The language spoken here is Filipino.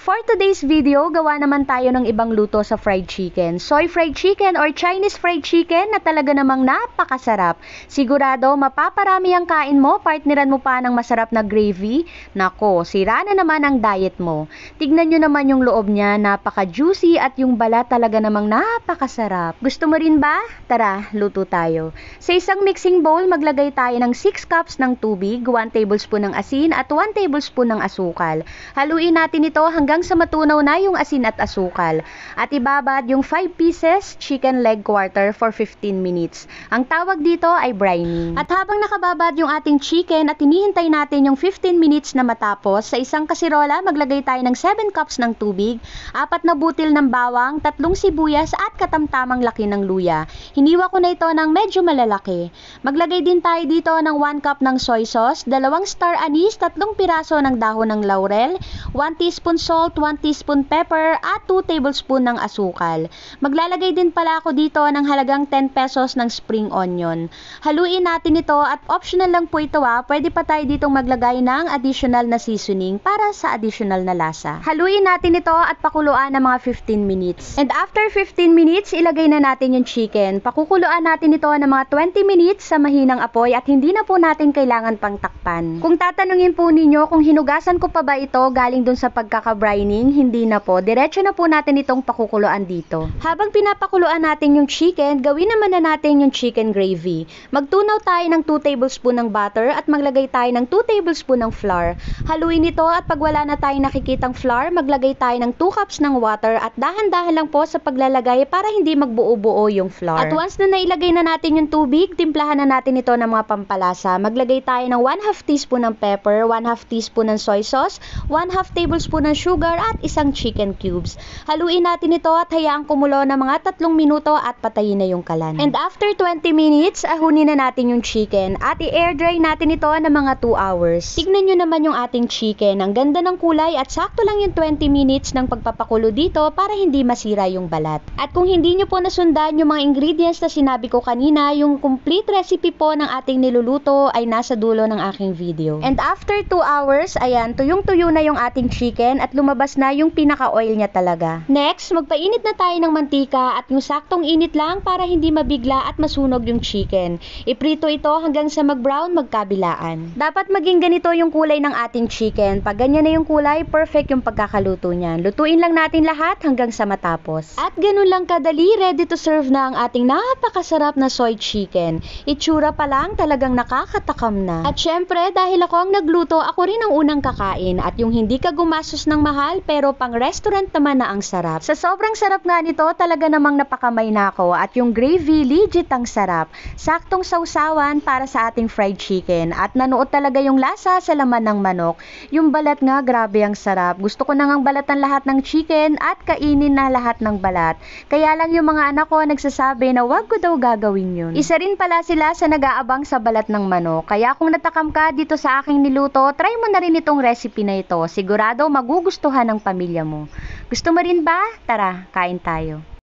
for today's video, gawa naman tayo ng ibang luto sa fried chicken. Soy fried chicken or Chinese fried chicken na talaga namang napakasarap. Sigurado mapaparami ang kain mo, partneran mo pa ng masarap na gravy. Nako, sira na naman ang diet mo. Tignan nyo naman yung loob niya, napaka-juicy at yung balat talaga namang napakasarap. Gusto mo rin ba? Tara, luto tayo. Sa isang mixing bowl, maglagay tayo ng 6 cups ng tubig, 1 tablespoon ng asin at 1 tablespoon ng asukal. Haluin natin ito hanggang sa matunaw na yung asin at asukal. At ibabad yung 5 pieces chicken leg quarter for 15 minutes. Ang tawag dito ay brining. At habang nakababad yung ating chicken at hinihintay natin yung 15 minutes na matapos, sa isang kasirola maglagay tayo ng 7 cups ng tubig, 4 na butil ng bawang, 3 sibuyas at katamtamang laki ng luya. Hiniwa ko na ito ng medyo malalaki. Maglagay din tayo dito ng 1 cup ng soy sauce, 2 star anise, 3 piraso ng dahon ng laurel, 1 teaspoon salt, 1 teaspoon pepper, at 2 tablespoon ng asukal. Maglalagay din pala ako dito ng halagang 10 pesos ng spring onion. Haluin natin ito at optional lang po ito pwede pa tayo ditong maglagay ng additional na seasoning para sa additional na lasa. Haluin natin ito at pakuluan ng mga 15 minutes. And after 15 minutes, ilagay na natin yung chicken. Pakukuluan natin ito ng mga 20 minutes sa mahinang apoy at hindi na po natin kailangan pang takpan. Kung tatanungin po ninyo kung hinugasan ko pa ba ito galing dun sa pagkaka-brining, hindi na po. Diretso na po natin itong pakukuluan dito. Habang pinapakuluan natin yung chicken, gawin naman na natin yung chicken gravy. Magtunaw tayo ng 2 tablespoon ng butter at maglagay tayo ng 2 tablespoon ng flour. Haluin ito at pag wala na tayong nakikitang flour, maglagay tayo ng 2 cups ng water at dahan-dahan lang po sa paglalagay para hindi magbuo-buo yung flour. At once na nailagay na natin yung tubig, timplahan na natin ito ng mga pampalasa. Maglagay tayo ng 1/2 teaspoon ng pepper, 1/2 teaspoon ng soy sauce, 1/2 tablespoon ng sugar at isang chicken cubes. Haluin natin ito at hayaang kumulo ng mga 3 minuto at patayin na yung kalan. And after 20 minutes, ahunin na natin yung chicken at i-air dry natin ito ng mga 2 hours. Tignan nyo naman yung ating chicken. Ang ganda ng kulay at sakto lang yung 20 minutes ng pagpapakulo dito para hindi masira yung balat. At kung hindi nyo po nasundan yung mga ingredients na sinabi ko kanina, yung complete recipe po ng ating niluluto ay nasa dulo ng aking video. And after 2 hours, ayan, tuyong-tuyo na yung ating chicken at lumabas na yung pinaka-oil niya talaga. Next, magpainit na tayo ng mantika at yung saktong init lang para hindi mabigla at masunog yung chicken. Iprito ito hanggang sa mag-brown magkabilaan. Dapat maging ganito yung kulay ng ating chicken. Pag ganyan na yung kulay, perfect yung pagkakaluto niyan. Lutuin lang natin lahat hanggang sa matapos. At ganun lang kadali, ready to serve na ang ating napakasarap na soy chicken. Itsura pa lang talagang nakakatakam na. At syempre, dahil ako ang nagluto, ako rin ang unang kakain. At yung hindi ka gumastos ng mahal pero pang restaurant naman na ang sarap. Sa sobrang sarap nga nito, talaga namang napakamay na ako. At yung gravy, legit ang sarap. Saktong sausawan para sa ating fried chicken. At nanuot talaga yung lasa sa laman ng manok. Yung balat nga, grabe ang sarap. Gusto ko na ngang balatan lahat ng chicken at kainin na lahat ng balat. Kaya lang yung mga anak ko nagsasabi na wag ko daw gagawin yun. Isa rin pala sila sa nag-aabang sa balat ng manok. Kaya kung natakam ka dito sa aking niluto, try mo na rin itong recipe na ito. Sigurado magugustuhan ng pamilya mo. Gusto mo rin ba? Tara, kain tayo.